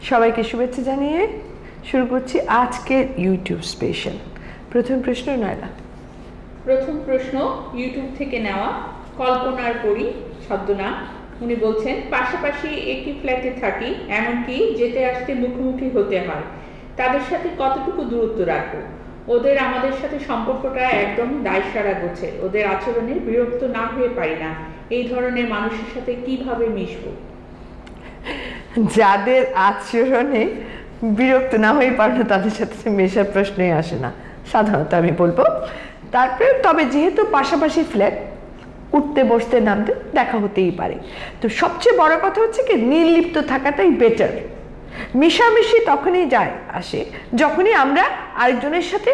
সবাইকে শুভেচ্ছা জানিয়ে শুরু করছি আজকের ইউটিউব স্পেশাল। প্রথম প্রশ্ন নয়লা। প্রথম প্রশ্ন ইউটিউব থেকে নেওয়া, কল্পনার পরি ছদ্মনাম। উনি বলছেন, পাশাপাশি একটি ফ্ল্যাটে থাকি, এমনকি যেতে আসতে মুখোমুখি হতে হয়। তাদের সাথে কতটুকু দূরত্ব রাখবো? ওদের আমাদের সাথে সম্পর্কটা একদম দায়সারা গোছের। ওদের আচরণে বিরক্ত না হয়ে পারি না। এই ধরনের মানুষের সাথে কিভাবে মিশবো? যাদের আচরণে বিরক্ত না হয়ে পারে না তাদের সাথে মেশার প্রশ্নই আসে না সাধারণত, আমি বলবো। তারপরে তবে যেহেতু পাশাপাশি ফ্ল্যাট, উঠতে বসতে নামতে দেখা হতেই পারে, তো সবচেয়ে বড় কথা হচ্ছে কি নির্লিপ্ত থাকাটাই বেটার। মিশামিশি তখনই যায় আসে যখনই আমরা আরেকজনের সাথে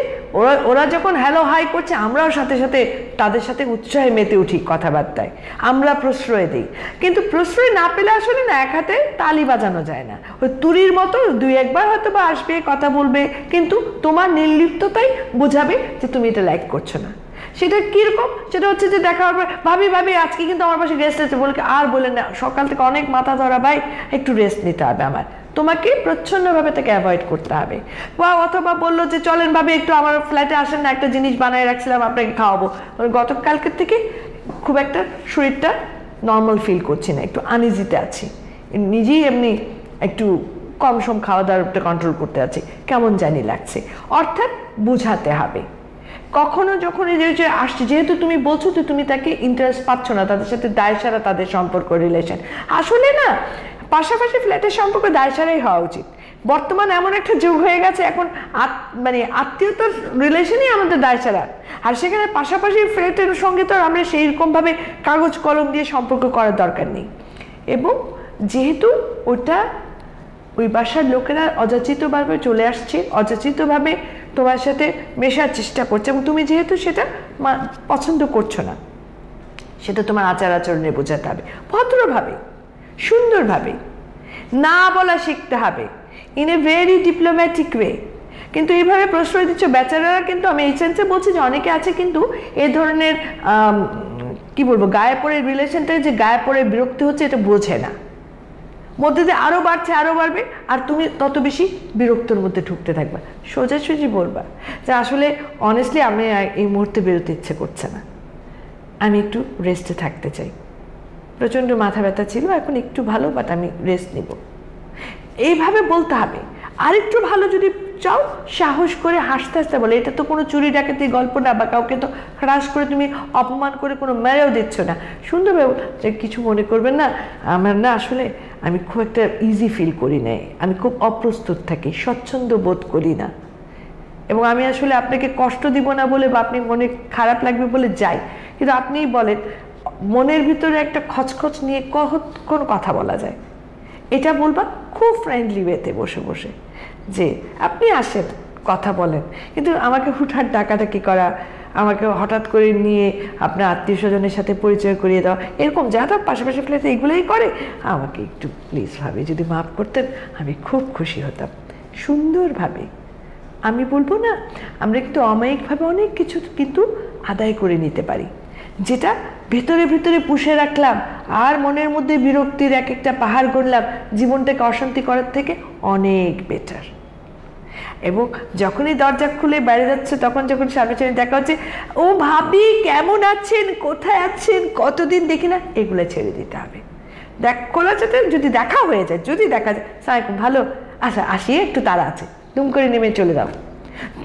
ওরা যখন হ্যালো হাই করছে আমরাও সাথে সাথে তাদের সাথে উৎসাহে মেতে উঠি, কথাবার্তায় আমরা প্রশ্রয় দিই। কিন্তু প্রশ্রয় না পেলে আসলে না এক হাতে তালি বাজানো যায় না। ওই তুরির মতো দুই একবার হয়তো বা আসবে, কথা বলবে, কিন্তু তোমার নির্লিপ্ততাই বোঝাবে যে তুমি এটা লাইক করছো না। সেটা কিরকম? সেটা হচ্ছে যে দেখা হবে ভাবি ভাবি আজকে কিন্তু আমার পাশে রেস্ট আছে, বলে আর বলে না সকাল থেকে অনেক মাথা ধরা, ভাই একটু রেস্ট নিতে হবে আমার। তোমাকে প্রচ্ছন্নভাবে তাকে অ্যাভয়েড করতে হবে। বা অথবা বললো যে চলেন ভাবে একটু আমার ফ্ল্যাটে আসেন না, একটা জিনিস বানায় রাখছিলাম আপনাকে খাওয়াবো, গতকালকের থেকে খুব একটা শরীরটা নর্মাল ফিল করছি না, একটু আনইজিতে আছি, নিজেই এমনি একটু কম সম খাওয়া দাওয়াটা কন্ট্রোল করতে আছি, কেমন জানি লাগছে। অর্থাৎ বোঝাতে হবে। কখনো যখন এই যে আসছে, যেহেতু তুমি বলছো তো তুমি তাকে ইন্টারেস্ট পাচ্ছ না, তাদের সাথে দায়সারা তাদের সম্পর্ক রিলেশন, আসলে না পাশাপাশি ফ্ল্যাটের সম্পর্ক দায়সারাই হওয়া উচিত। বর্তমানে এমন একটা যুগ হয়ে গেছে, এখন মানে আত্মীয়তার রিলেশনই আমাদের দায়সারা, আর সেখানে পাশাপাশি ফ্ল্যাটের সঙ্গে তো আমরা সেইরকমভাবে কাগজ কলম দিয়ে সম্পর্ক করার দরকার নেই। এবং যেহেতু ওটা ওই বাসার লোকেরা অযাচিতভাবে চলে আসছে, অযাচিতভাবে তোমার সাথে মেশার চেষ্টা করছে, এবং তুমি যেহেতু সেটা পছন্দ করছো না, সেটা তোমার আচার আচরণে বোঝাতে হবে, ভদ্রভাবে সুন্দরভাবে না বলা শিখতে হবে, in a very diplomatic way. কিন্তু এইভাবে প্রশ্রয় দিচ্ছ বেচারারা, কিন্তু আমি এই সেন্সে বলছি যে অনেকে আছে কিন্তু এই ধরনের কি বলবো গায়ে পড়ে রিলেশনটা যে গায়ে পড়ে বিরক্তি হচ্ছে এটা বোঝে না, মধ্যে দিয়ে আরও বাড়ছে আরও বাড়বে, আর তুমি তত বেশি বিরক্তর মধ্যে ঢুকতে থাকবা। সোজাসুজি বলবা যে আসলে অনেস্টলি আমি এই মুহূর্তে বেরোতে ইচ্ছে করছে না, আমি একটু রেস্টে থাকতে চাই, প্রচণ্ড মাথা ব্যথা ছিল, এখন একটু ভালো, বাট আমি রেস্ট নিব, এইভাবে বলতে হবে। আরেকটু ভালো যদি চাও, সাহস করে হাসতে হাসতে বলে, এটা তো কোনো চুরি ডাকাতি গল্প না, বা কাউকে তো হ্রাস করে তুমি অপমান করে কোনো মেরেও দিচ্ছ না, সুন্দরভাবে যে কিছু মনে করবেন না, আমার না আসলে আমি খুব একটা ইজি ফিল করি না, আমি খুব অপ্রস্তুত থাকি, স্বচ্ছন্দ বোধ করি না, এবং আমি আসলে আপনাকে কষ্ট দিব না বলে বা আপনি মনে খারাপ লাগবে বলে যাই, কিন্তু আপনিই বলেন মনের ভিতরে একটা খচখচ নিয়ে কোন কথা বলা যায়, এটা বলবা খুব ফ্রেন্ডলি ওয়েতে বসে বসে যে আপনি আসেন কথা বলেন, কিন্তু আমাকে হুটহাট ডাকাডাকি করা, আমাকে হঠাৎ করে নিয়ে আপনার আত্মীয় স্বজনের সাথে পরিচয় করিয়ে দেওয়া, এরকম যারা পাশাপাশি ফ্ল্যাটে এগুলোই করে, আমাকে একটু প্লিজ ভাবে যদি মাফ করতেন আমি খুব খুশি হতাম। সুন্দরভাবে আমি বলবো না, আমরা কিন্তু অমায়িকভাবে অনেক কিছু কিন্তু আদায় করে নিতে পারি, যেটা ভেতরে ভেতরে পুষে রাখলাম আর মনের মধ্যে বিরক্তির এক একটা পাহাড় গড়লাম, জীবনটাকে অশান্তি করার থেকে অনেক বেটার। এবং যখনই দরজা খুলে বাইরে যাচ্ছে, তখন যখন সামনে দেখা হচ্ছে, ও ভাবি কেমন আছেন, কোথায় আছেন, কতদিন দেখি না, এগুলো ছেড়ে দিতে হবে। খোলা যাতে যদি দেখা হয়ে যায়, যদি দেখা যায় সালামালাইকুম ভালো, আচ্ছা আসিয়ে একটু তারা আছে, দুম করে নেমে চলে যাও,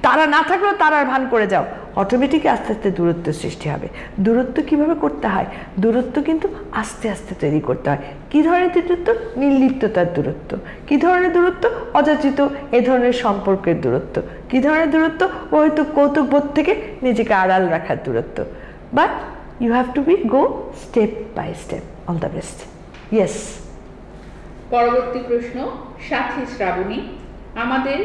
তারা না থাকলেও তারার ভান করে যাও, অটোমেটিক আস্তে আস্তে দূরত্ব সৃষ্টি হবে। দূরত্ব কিভাবে করতে হয়? দূরত্ব কিন্তু আস্তে আস্তে তৈরি করতে হয়। কি ধরনের দূরত্ব? নির্লিপ্ততার দূরত্ব। কি ধরনের দূরত্ব? অযাচিত এ ধরনের সম্পর্কের দূরত্ব। কি ধরনের দূরত্ব? ও হয়তো কৌতুকবোধ থেকে নিজেকে আড়াল রাখার দূরত্ব। But you have to be go step by step. All the best. Yes. পরবর্তী প্রশ্ন সাথী শ্রাবণী। আমাদের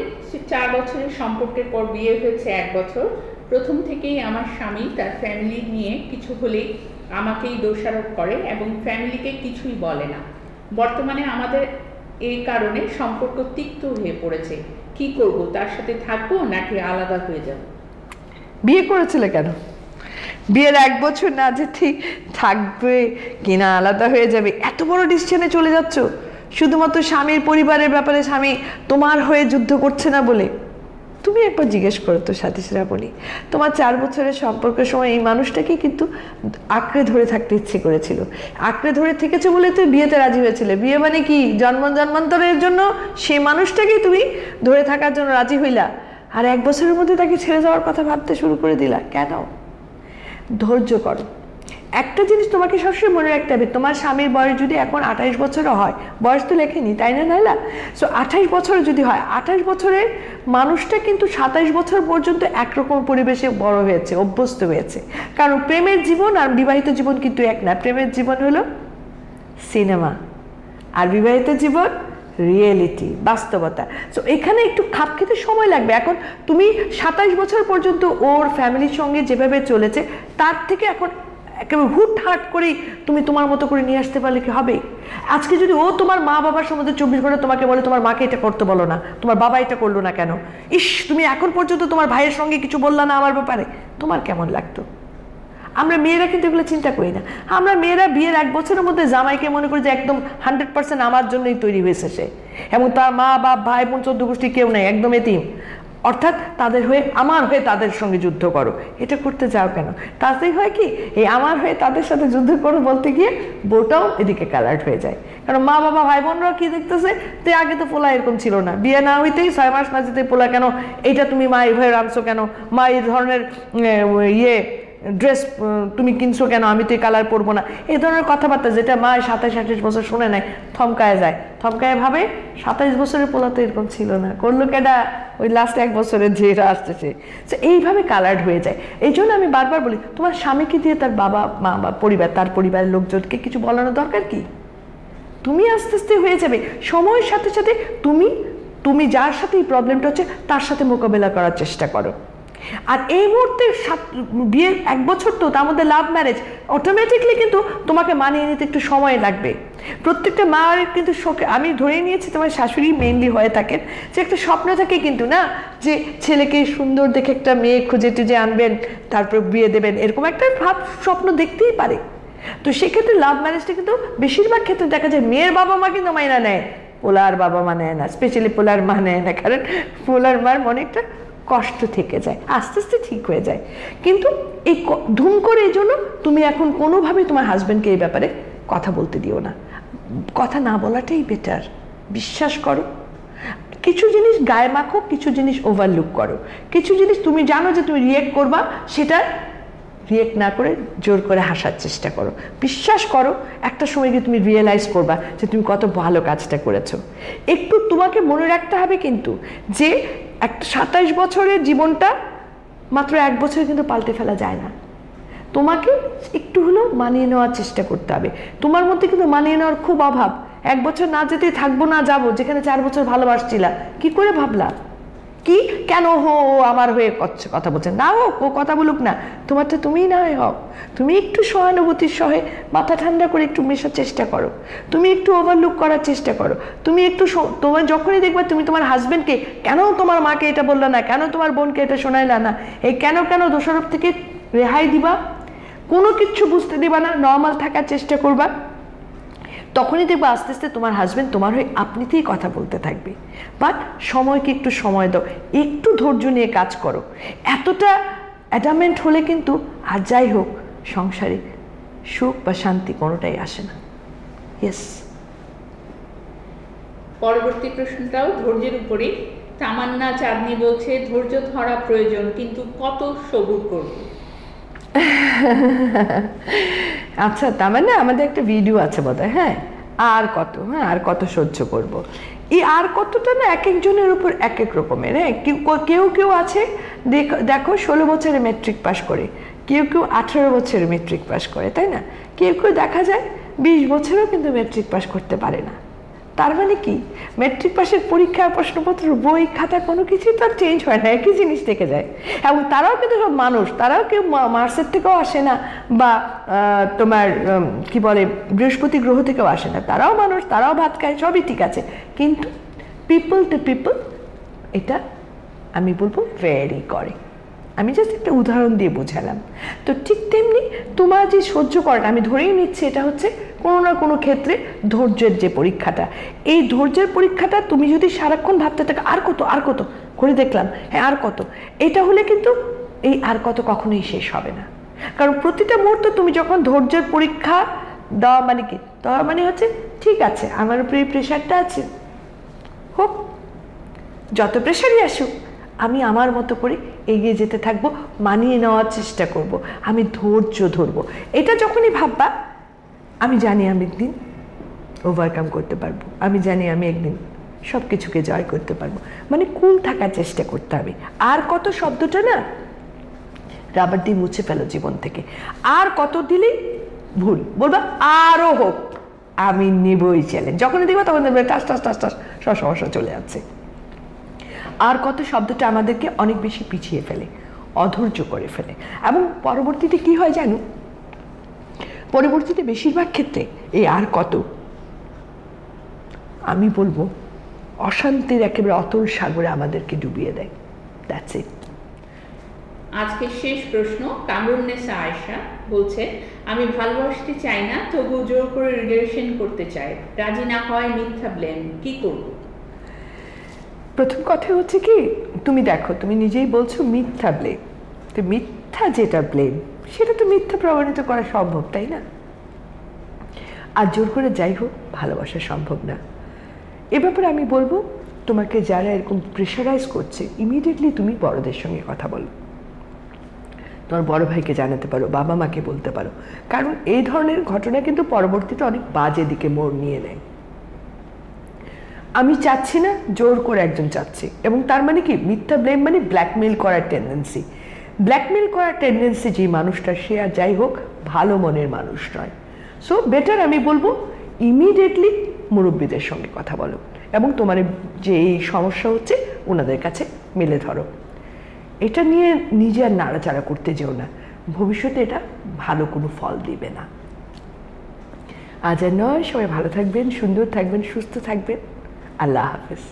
4 বছরের সম্পর্কের পর বিয়ে হয়েছে 1 বছর। প্রথম থেকেই আমার স্বামী তার ফ্যামিলি নিয়ে কিছু হলেই আমাকেই দোষারোপ করে এবং ফ্যামিলিকে কিছুই বলে না। বর্তমানে আমাদের এই কারণে সম্পর্ক তিক্ত হয়ে পড়েছে। কি করব? তার সাথে থাকবো নাকি আলাদা হয়ে যাব? বিয়ে করেছিলে কেন? বিয়ের 1 বছর না যে ঠিক থাকবে কিনা আলাদা হয়ে যাবে এত বড় ডিসিশনে চলে যাচ্ছ? শুধুমাত্র স্বামীর পরিবারের ব্যাপারে স্বামী তোমার হয়ে যুদ্ধ করছে না বলে? তুমি একবার জিজ্ঞেস করো তো সাথী শ্রাবণী, তোমার 4 বছরের সম্পর্কের সময় এই মানুষটাকে কিন্তু আঁকড়ে ধরে থাকতে ইচ্ছে করেছিল, আঁকড়ে ধরে থেকেছে বলে তুই বিয়েতে রাজি হয়েছিলে। বিয়ে মানে কি? জন্মান্তরের জন্য সেই মানুষটাকেই তুমি ধরে থাকার জন্য রাজি হইলা, আর 1 বছরের মধ্যে তাকে ছেড়ে যাওয়ার কথা ভাবতে শুরু করে দিলা কেন? ধৈর্য করো। একটা জিনিস তোমাকে সবসময় মনে রাখতে হবে, তোমার স্বামীর বয়স যদি এখন 28 বছরও হয়, বয়স তো লেখেনি তাই না নাইলা, সো 28 বছর যদি হয়, 28 বছরের মানুষটা কিন্তু 27 বছর পর্যন্ত একরকম পরিবেশে বড় হয়েছে, অভ্যস্ত হয়েছে। কারণ প্রেমের জীবন আর বিবাহিত জীবন কিন্তু এক না। প্রেমের জীবন হলো সিনেমা, আর বিবাহিত জীবন রিয়েলিটি, বাস্তবতা। সো এখানে একটু খাপ খেতে সময় লাগবে। এখন তুমি 27 বছর পর্যন্ত ওর ফ্যামিলির সঙ্গে যেভাবে চলেছে, তার থেকে এখন একেবারে হুটহাট করেই তুমি তোমার মতো করে নিয়ে আসতে পারলে কি হবে? আজকে যদি ও তোমার মা বাবার সম্বন্ধে 24 ঘন্টা তোমাকে বলে তোমার মাকে এটা করতে বলো না, তোমার বাবা এটা করলো না কেন, ইস তুমি এখন পর্যন্ত তোমার ভাইয়ের সঙ্গে কিছু বললা না আমার ব্যাপারে, তোমার কেমন লাগতো? আমরা মেয়েরা কিন্তু এগুলো চিন্তা করি না। আমরা মেয়েরা বিয়ের 1 বছরের মধ্যে জামাইকে মনে করি যে একদম 100% আমার জন্যই তৈরি হয়েছে সে, এবং তার মা বাপ ভাই বোন 14 গোষ্ঠী কেউ নেই, একদম এতিম, অর্থাৎ তাদের হয়ে আমার হয়ে তাদের সঙ্গে যুদ্ধ করো। এটা করতে যাও কেন? তাতেই হয় কি, এই আমার হয়ে তাদের সাথে যুদ্ধ করো বলতে গিয়ে বউটাও এদিকে কালার্ট হয়ে যায়। কারণ মা বাবা ভাই বোনরাও কি দেখতেছে, তো আগে তো পোলা এরকম ছিল না, বিয়ে না হইতেই 6 মাস না যেতে পোলা কেন, এইটা তুমি মা এইভাবে রাঁধছো কেন, মা এই ধরনের ড্রেস তুমি কিনছো কেন, আমি তো এই কালার পরবো না, এই ধরনের কথাবার্তা যেটা মা 27-28 বছর শুনে নেয়, থমকায় যায়, থমকায় ভাবে 27 বছরের পোলা তো এরকম ছিল না, করলো কেডা ওই লাস্ট 1 বছরের যেটা আসতেছে। তো এইভাবে কালার্ড হয়ে যায়। এই জন্য আমি বারবার বলি, তোমার স্বামীকে দিয়ে তার বাবা মা বা পরিবার, তার পরিবারের লোকজনকে কিছু বলানোর দরকার কি? তুমি আস্তে আস্তে হয়ে যাবে সময়ের সাথে সাথে। তুমি যার সাথে এই প্রবলেমটা হচ্ছে তার সাথে মোকাবেলা করার চেষ্টা করো। আর এই মুহূর্তে বিয়ের 1 বছর তো, তার মধ্যে লাভ ম্যারেজ, অটোমেটিকলি কিন্তু তোমাকে মানিয়ে নিতে একটু সময় লাগবে। প্রত্যেকটা মার কিন্তু শোকে, আমি ধরে নিয়েছি তোমার শাশুড়ি মেইনলি হয়ে থাকেন, যে একটা স্বপ্ন থাকে কিন্তু না, যে ছেলেকে সুন্দর দেখে একটা মেয়ে খুঁজে টুজে আনবেন, তারপর বিয়ে দেবেন, এরকম একটা স্বপ্ন দেখতেই পারে। তো সেক্ষেত্রে লাভ ম্যারেজটা কিন্তু বেশিরভাগ ক্ষেত্রে দেখা যায় মেয়ের বাবা মা কিন্তু মাইনা নেয়, পোলার বাবা মা নেয় না, স্পেশালি পোলার মা নেয় না, কারণ পোলার মার মনে একটা কষ্ট থেকে যায়, আস্তে আস্তে ঠিক হয়ে যায়। কিন্তু এই ধুম করে এই জন্য তুমি এখন কোনোভাবেই তোমার হাজব্যান্ডকে এই ব্যাপারে কথা বলতে দিও না, কথা না বলাটাই বেটার। বিশ্বাস করো, কিছু জিনিস গায়ে মাখো, কিছু জিনিস ওভারলুক করো, কিছু জিনিস তুমি জানো যে তুমি রিয়েক্ট করবা, সেটা রিয়েক্ট না করে জোর করে হাসার চেষ্টা করো। বিশ্বাস করো, একটা সময় গিয়ে তুমি রিয়েলাইজ করবা যে তুমি কত ভালো কাজটা করেছো। একটু তোমাকে মনে রাখতে হবে কিন্তু যে একটা 27 বছরের জীবনটা মাত্র 1 বছরে কিন্তু পাল্টে ফেলা যায় না। তোমাকে একটু হলেও মানিয়ে নেওয়ার চেষ্টা করতে হবে। তোমার মধ্যে কিন্তু মানিয়ে নেওয়ার খুব অভাব। 1 বছর না যেতেই থাকবো না যাবো, যেখানে 4 বছর ভালোবাসছিলা, কি করে ভাবলা? কি কেন ও আমার হয়ে কথা বলছে না, হোক ও কথা বলুক না, তোমারটা তুমিই না হয় হও। তুমি একটু সহানুভূতির সহে মাথা ঠান্ডা করে একটু মেশার চেষ্টা করো, তুমি একটু ওভারলুক করার চেষ্টা করো। তুমি একটু তোমার যখনই দেখবা তুমি তোমার হাজবেন্ডকে, কেন তোমার মাকে এটা বললা না, কেন তোমার বোনকে এটা শোনাইলা না, এই কেন দোষারোপ থেকে রেহাই দিবা, কোনো কিছু বুঝতে দিবা না, নর্মাল থাকার চেষ্টা করবা। তখনই দেখবো আস্তে আস্তে তোমার হাজবেন্ড তোমার হয়ে আপনিতেই কথা বলতে থাকবে। বাট সময়কে একটু সময় দাও, একটু ধৈর্য নিয়ে কাজ করো। এতটা অ্যাডামেন্ট হলে কিন্তু আর যাই হোক সংসারে সুখ বা শান্তি কোনোটাই আসে না। ইয়েস। পরবর্তী প্রশ্নটাও ধৈর্যের উপরেই। তামান্না চাঁদনি বলছে, ধৈর্য ধরা প্রয়োজন, কিন্তু কত সবুর করব? আচ্ছা, তার মানে আমাদের একটা ভিডিও আছে বোধহয়, হ্যাঁ, আর কত, হ্যাঁ আর কত সহ্য করব। এই আর কতটা না এক একজনের উপর এক এক রকমের। হ্যাঁ, কেউ আছে দেখো 16 বছরে মেট্রিক পাস করে, কেউ 18 বছরে মেট্রিক পাস করে, তাই না? কেউ দেখা যায় 20 বছরেও কিন্তু মেট্রিক পাস করতে পারে না। তার মানে কি, মেট্রিক পাসের পরীক্ষা, প্রশ্নপত্র, বই খাতা কোনো কিছুই তো চেঞ্জ হয় না, একই জিনিস থেকে যায়। এবং তারাও কিন্তু সব মানুষ, তারাও কেউ মার্সের থেকেও আসে না, বা তোমার কি বলে বৃহস্পতি গ্রহ থেকেও আসে না, তারাও মানুষ, তারাও ভাত খায়, সবই ঠিক আছে। কিন্তু পিপল টু পিপল এটা আমি বলবো ভ্যারি করে। আমি জাস্ট একটা উদাহরণ দিয়ে বোঝালাম। তো ঠিক তেমনি তোমার যে সহ্য করাটা, আমি ধরেই নিচ্ছি এটা হচ্ছে কোনো না কোনো ক্ষেত্রে ধৈর্যের যে পরীক্ষাটা, এই ধৈর্যের পরীক্ষাটা তুমি যদি সারাক্ষণ ভাবতে থাকো আর কত আর কত করে দেখলাম, হ্যাঁ আর কত, এটা হলে কিন্তু এই আর কত কখনোই শেষ হবে না। কারণ প্রতিটা মুহূর্ত তুমি যখন ধৈর্যের পরীক্ষা দেওয়া মানে কি, দেওয়া মানে হচ্ছে ঠিক আছে আমার উপরে এই প্রেশারটা আছে, হোক যত প্রেশারই আসুক আমি আমার মতো করে এগিয়ে যেতে থাকবো, মানিয়ে নেওয়ার চেষ্টা করব, আমি ধৈর্য ধরবো। এটা যখনই ভাববা আমি জানি আমি একদিন ওভারকাম করতে পারবো, আমি জানি আমি একদিন সব কিছুকে জয় করতে পারবো। মানে কুল থাকার চেষ্টা করতে হবে। আর কত শব্দটা না রাবার দিয়ে মুছে ফেলো জীবন থেকে। আর কত দিলেই ভুল, বলবা আরও হোক, আমি নেবই চ্যালেঞ্জ। যখনই দেখবো তখন দেখবে টাস টাস টাস টাস সব সমস্যা চলে যাচ্ছে। আর কত শব্দটা আমাদেরকে অনেক বেশি পিছিয়ে ফেলে, অধৈর্য করে ফেলে, এবং পরবর্তীতে কি হয় জানো, পরবর্তীতে বেশিরভাগ ক্ষেত্রে এই আর কত আমি বলবো অশান্তির একেবারে অতল সাগরে আমাদেরকে ডুবিয়ে দেয়। That's it. আজকে শেষ প্রশ্ন, কামরুন্নেসা আয়েশা বলছে, আমি ভালোবাসতে চাই না তবুও জোর করে রিলেশন করতে চাই, রাজি না হয় মিথ্যা ব্লেম, কি করব? প্রথম কথা হচ্ছে কি, তুমি দেখো তুমি নিজেই বলছো মিথ্যা ব্লেম, তো মিথ্যা যেটা ব্লেম সেটা তো মিথ্যা প্রমাণিত করা সম্ভব, তাই না? আর জোর করে যাই হোক ভালোবাসা সম্ভব না। এ ব্যাপারে আমি বলবো তোমাকে যারা এরকম প্রেশারাইজ করছে, ইমিডিয়েটলি তুমি বড়দের সঙ্গে কথা বলো, তোমার বড় ভাইকে জানাতে পারো, বাবা মাকে বলতে পারো, কারণ এই ধরনের ঘটনা কিন্তু পরবর্তীতে অনেক বাজে দিকে মোড় নিয়ে নেয়। আমি চাচ্ছি না, জোর করে একজন চাচ্ছে, এবং তার মানে কি মিথ্যা ব্লেম মানে ব্ল্যাকমেল করার টেন্ডেন্সি। ব্ল্যাকমেল করার টেন্ডেন্সি যে মানুষটা, সে আর যাই হোক ভালো মনের মানুষ নয়। সো বেটার আমি বলবো ইমিডিয়েটলি মুরব্বীদের সঙ্গে কথা বলো, এবং তোমার যে এই সমস্যা হচ্ছে ওনাদের কাছে মেলে ধরো। এটা নিয়ে নিজে আর নাড়াচাড়া করতে যেও না, ভবিষ্যতে এটা ভালো কোনো ফল দিবে না। আজ আর নয়, সবাই ভালো থাকবেন, সুন্দর থাকবেন, সুস্থ থাকবেন। আল্লাহ হাফেজ।